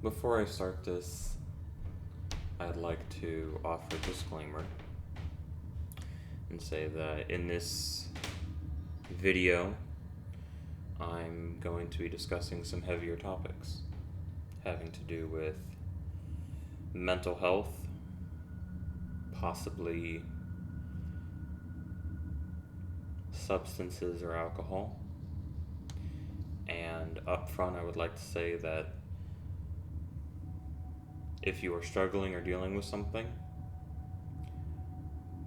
Before I start this, I'd like to offer a disclaimer and say that in this video, I'm going to be discussing some heavier topics having to do with mental health, possibly substances or alcohol. And up front, I would like to say that if you are struggling or dealing with something,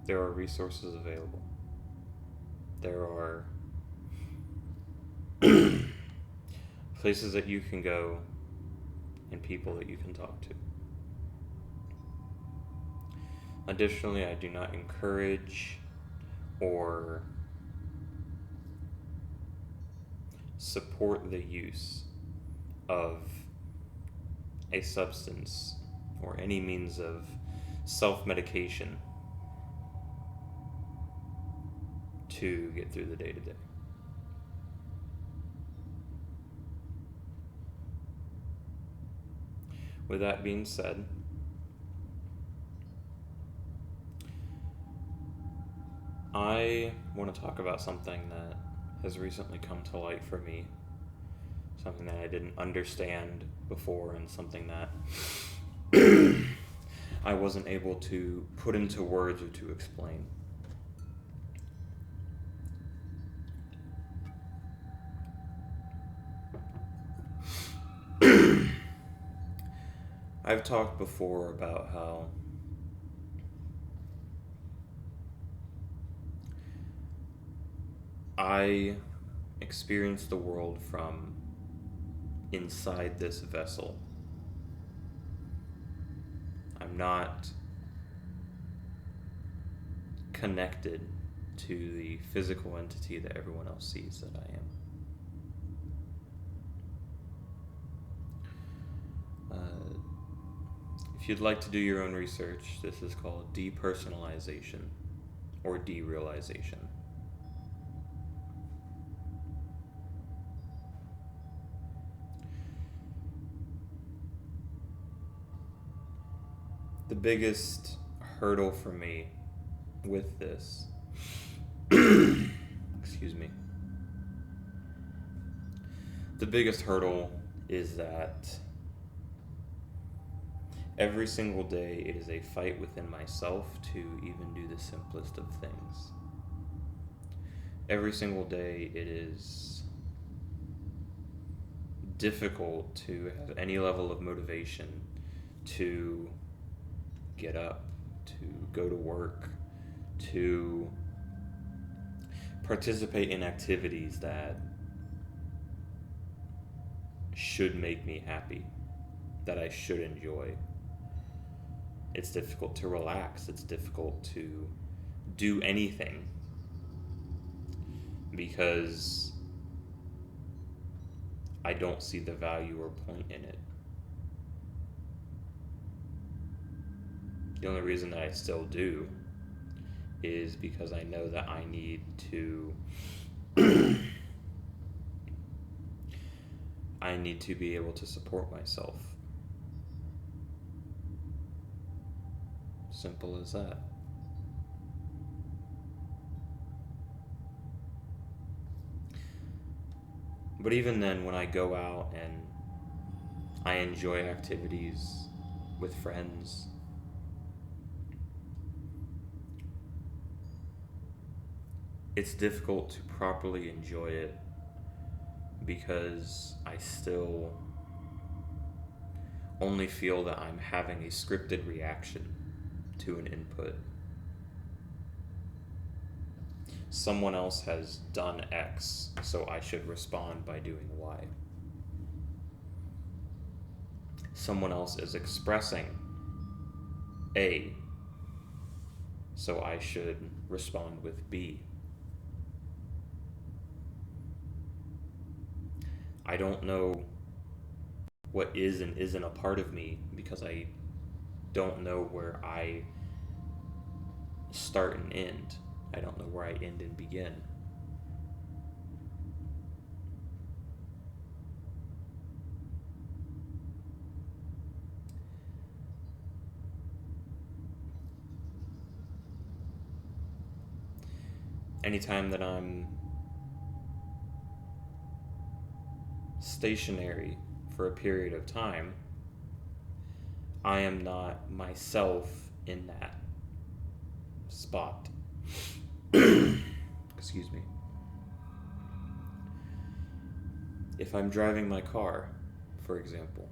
there are resources available. There are places that you can go and people that you can talk to. Additionally, I do not encourage or support the use of a substance or any means of self-medication to get through the day-to-day. With that being said, I want to talk about something that has recently come to light for me, something that I didn't understand before, and something that I wasn't able to put into words or to explain. I've talked before about how I experience the world from inside this vessel. I'm not connected to the physical entity that everyone else sees that I am. If you'd like to do your own research, this is called Depersonalization or Derealization. The biggest hurdle for me with this, excuse me, the biggest hurdle is that every single day it is a fight within myself to even do the simplest of things. Every single day it is difficult to have any level of motivation to get up, to go to work, to participate in activities that should make me happy, that I should enjoy. It's difficult to relax. It's difficult to do anything because I don't see the value or point in it. The only reason that I still do is because I know that I need to I need to be able to support myself. Simple as that. But even then, when I go out and I enjoy activities with friends, it's difficult to properly enjoy it because I still only feel that I'm having a scripted reaction to an input. Someone else has done X, so I should respond by doing Y. Someone else is expressing A, so I should respond with B. I don't know what is and isn't a part of me because I don't know where I start and end. I don't know where I end and begin. anytime that I'm stationary for a period of time, I am not myself in that spot. Excuse me. If I'm driving my car, for example,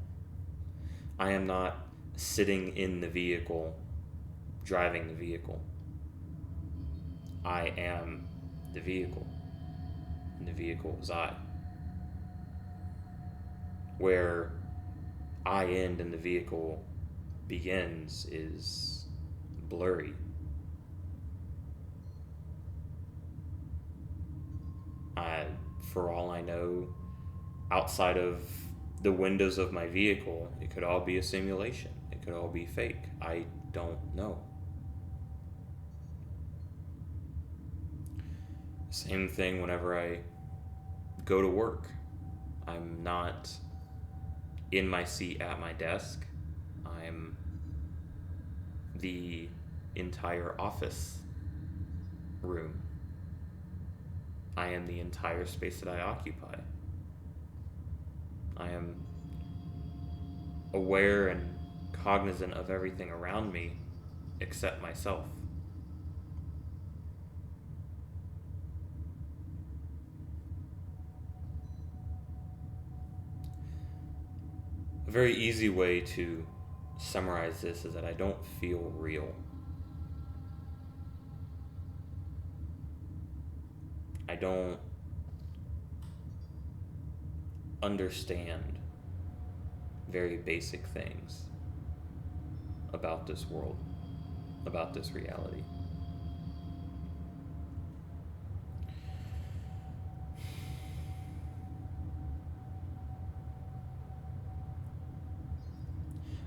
I am not sitting in the vehicle, driving the vehicle. I am the vehicle, and the vehicle is I. Where I end and the vehicle begins is blurry. For all I know, outside of the windows of my vehicle, it could all be a simulation. It could all be fake. I don't know. Same thing whenever I go to work. I'm not in my seat at my desk. I'm the entire office room. I am the entire space that I occupy. I am aware and cognizant of everything around me except myself. A very easy way to summarize this is that I don't feel real. I don't understand very basic things about this world, about this reality.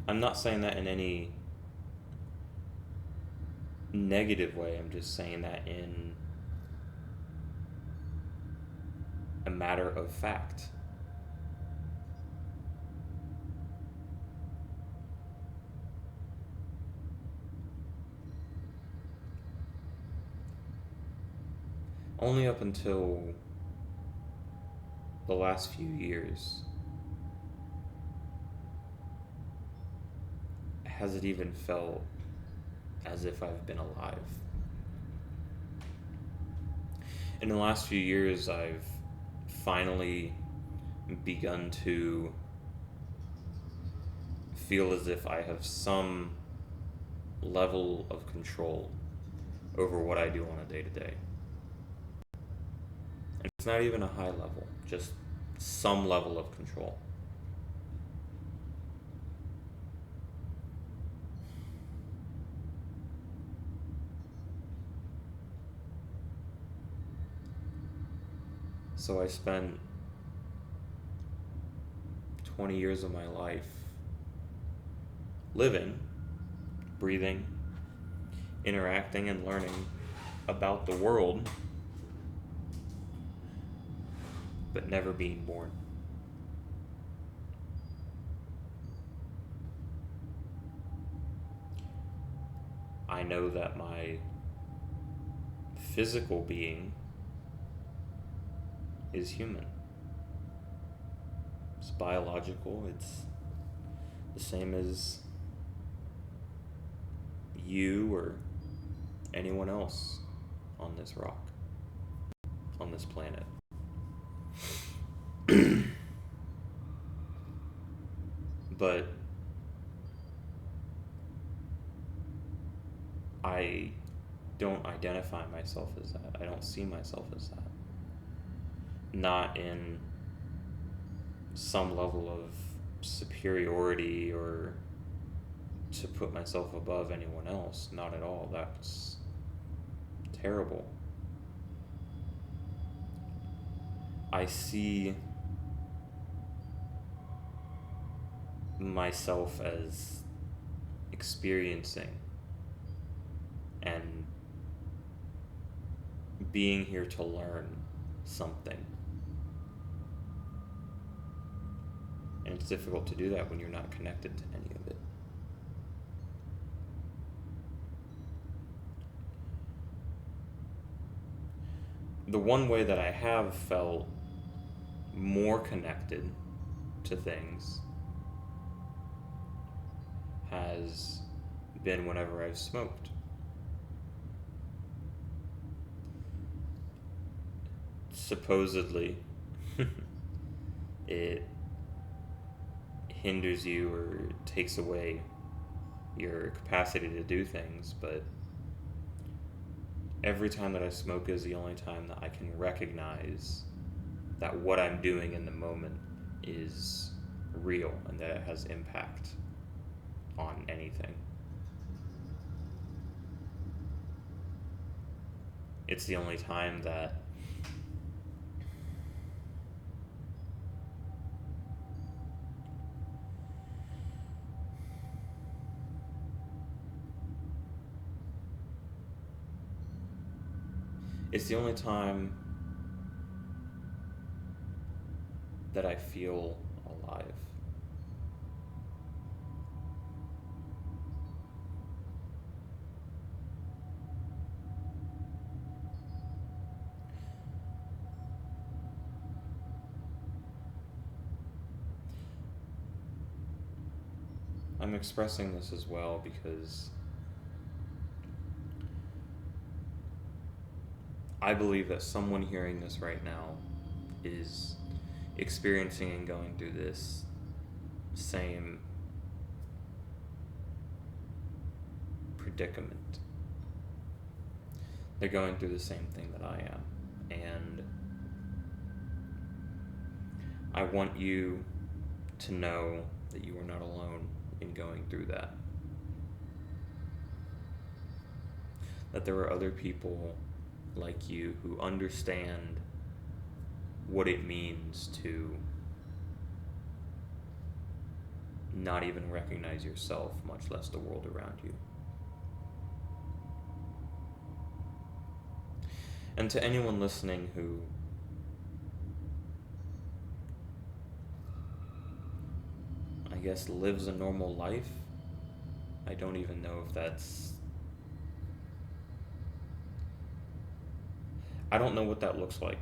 I'm not saying that in any negative way. I'm just saying that in a matter of fact. Only up until the last few years has it even felt as if I've been alive. In the last few years, I've finally begun to feel as if I have some level of control over what I do on a day-to-day. And it's not even a high level, just some level of control. So I spent 20 years of my life living, breathing, interacting, and learning about the world, but never being born. I know that my physical being is human. It's biological. It's the same as you or anyone else on this rock, on this planet. But I don't identify myself as that. I don't see myself as that. Not in some level of superiority or to put myself above anyone else. Not at all. That's terrible. I see myself as experiencing and being here to learn something. And it's difficult to do that when you're not connected to any of it. the one way that I have felt more connected to things has been whenever I've smoked. Supposedly, it hinders you or takes away your capacity to do things, but every time that I smoke is the only time that I can recognize that what I'm doing in the moment is real and that it has impact on anything. It's the only time that that I feel alive. I'm expressing this as well because I believe that someone hearing this right now is experiencing and going through this same predicament. They're going through the same thing that I am. And I want you to know that you are not alone in going through that. That there are other people like you who understand what it means to not even recognize yourself, much less the world around you. And to anyone listening who I guess lives a normal life, I don't even know if that's... I don't know what that looks like.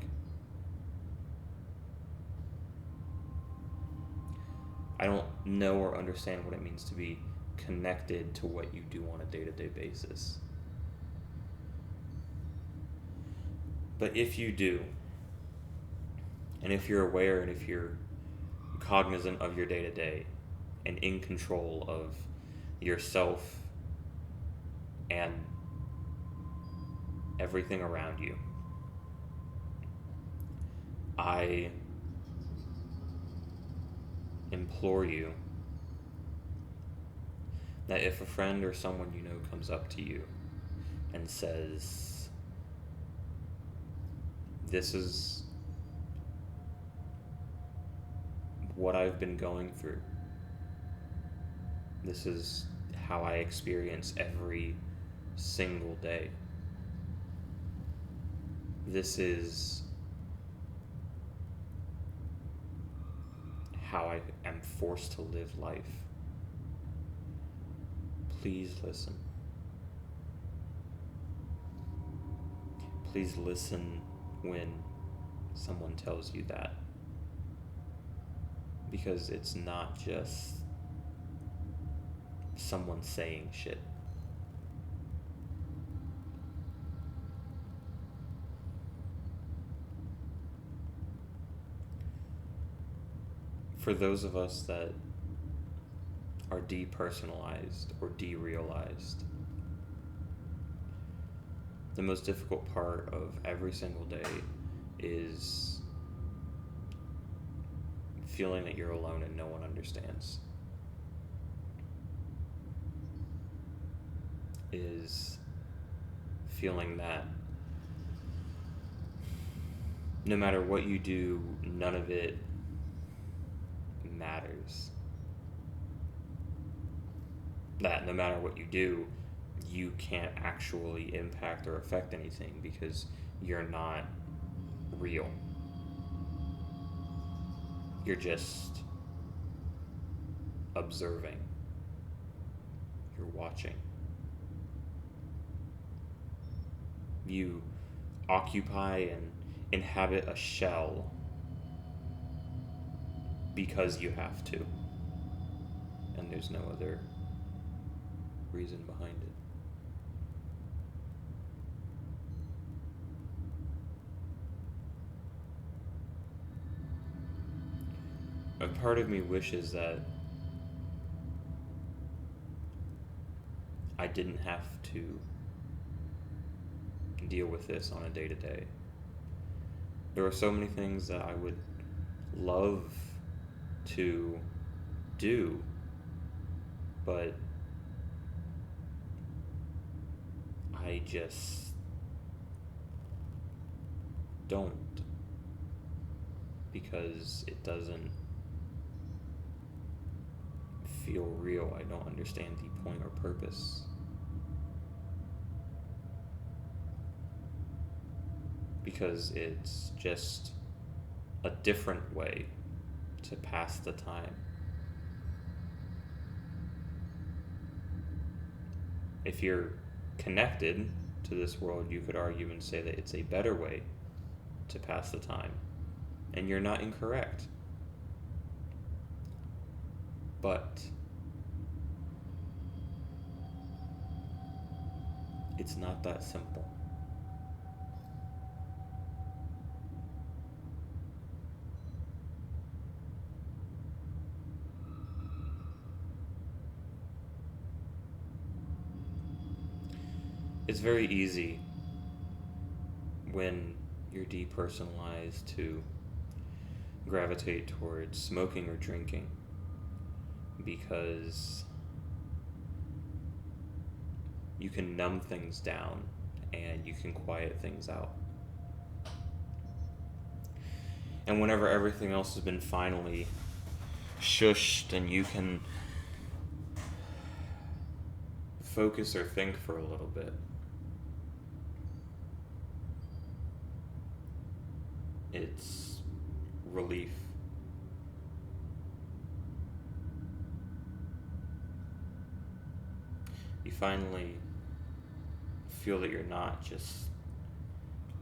I don't know or understand what it means to be connected to what you do on a day-to-day basis. But if you do, and if you're aware and if you're cognizant of your day-to-day and in control of yourself and everything around you, I implore you that if a friend or someone you know comes up to you and says, "This is what I've been going through. This is how I experience every single day. This is how I am forced to live life. Please listen. Please listen when someone tells you that. Because it's not just someone saying shit. For those of us that are depersonalized or derealized, the most difficult part of every single day is feeling that you're alone and no one understands. Is feeling that no matter what you do, none of it matters. That no matter what you do, you can't actually impact or affect anything because you're not real. You're just observing. You're watching. You occupy and inhabit a shell because you have to, and there's no other reason behind it. A part of me wishes that I didn't have to deal with this on a day-to-day. There are so many things that I would love to do, but I just don't, because it doesn't feel real. I don't understand the point or purpose. Because it's just a different way to pass the time. If you're connected to this world, you could argue and say that it's a better way to pass the time. And you're not incorrect. But it's not that simple. It's very easy when you're depersonalized to gravitate towards smoking or drinking, because you can numb things down and you can quiet things out. And whenever everything else has been finally shushed and you can focus or think for a little bit, it's relief. You finally feel that you're not just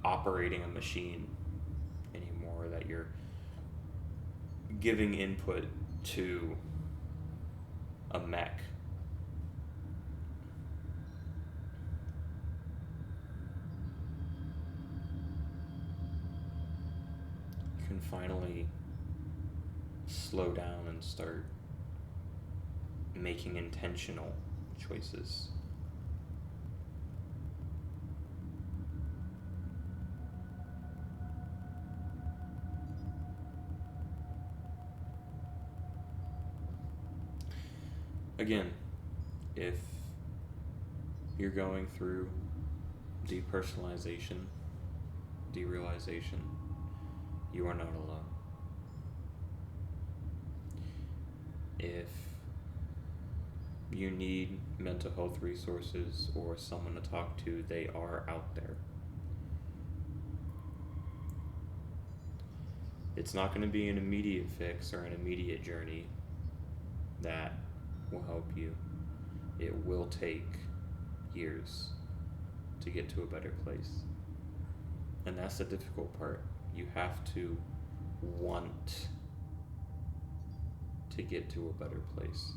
operating a machine anymore, that you're giving input to a mech. You can finally slow down and start making intentional choices. Again, if you're going through depersonalization, derealization, you are not alone. If you need mental health resources or someone to talk to, they are out there. It's not going to be an immediate fix or an immediate journey that will help you. It will take years to get to a better place. And that's the difficult part. You have to want to get to a better place.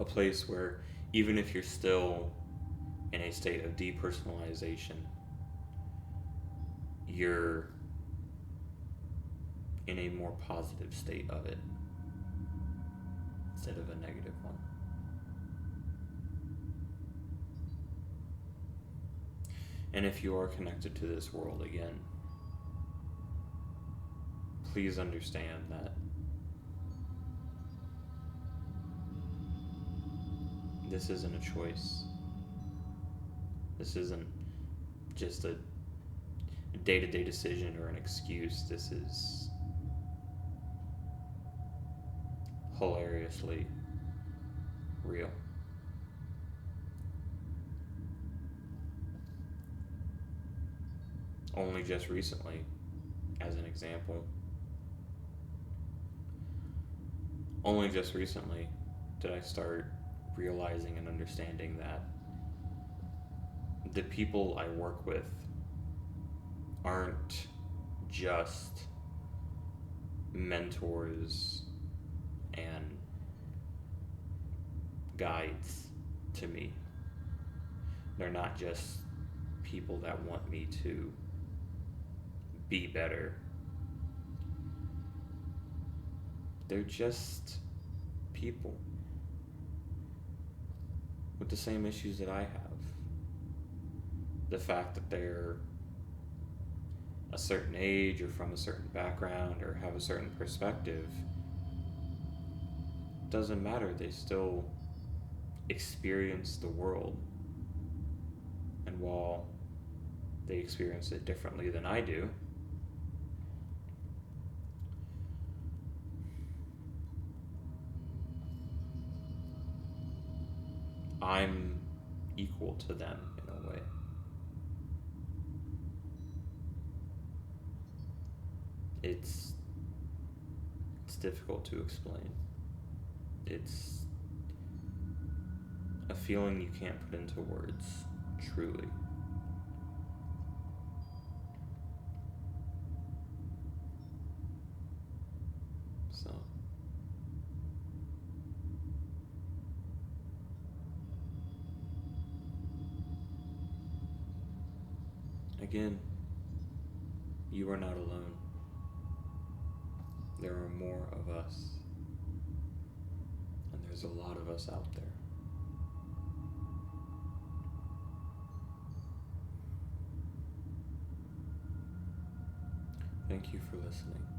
A place where even if you're still in a state of depersonalization, you're in a more positive state of it instead of a negative one. And if you are connected to this world again, please understand that this isn't a choice. This isn't just a day-to-day decision or an excuse. This is hilariously real. Only just recently, as an example, only just recently did I start realizing and understanding that the people I work with aren't just mentors and guides to me. They're not just people that want me to be better. They're just people with the same issues that I have. The fact that they're a certain age or from a certain background or have a certain perspective doesn't matter. They still experience the world. And while they experience it differently than I do, I'm equal to them in a way. It's difficult to explain. It's a feeling you can't put into words, truly. So, again, you are not alone. There are more of us, and there's a lot of us out there. Thank you for listening.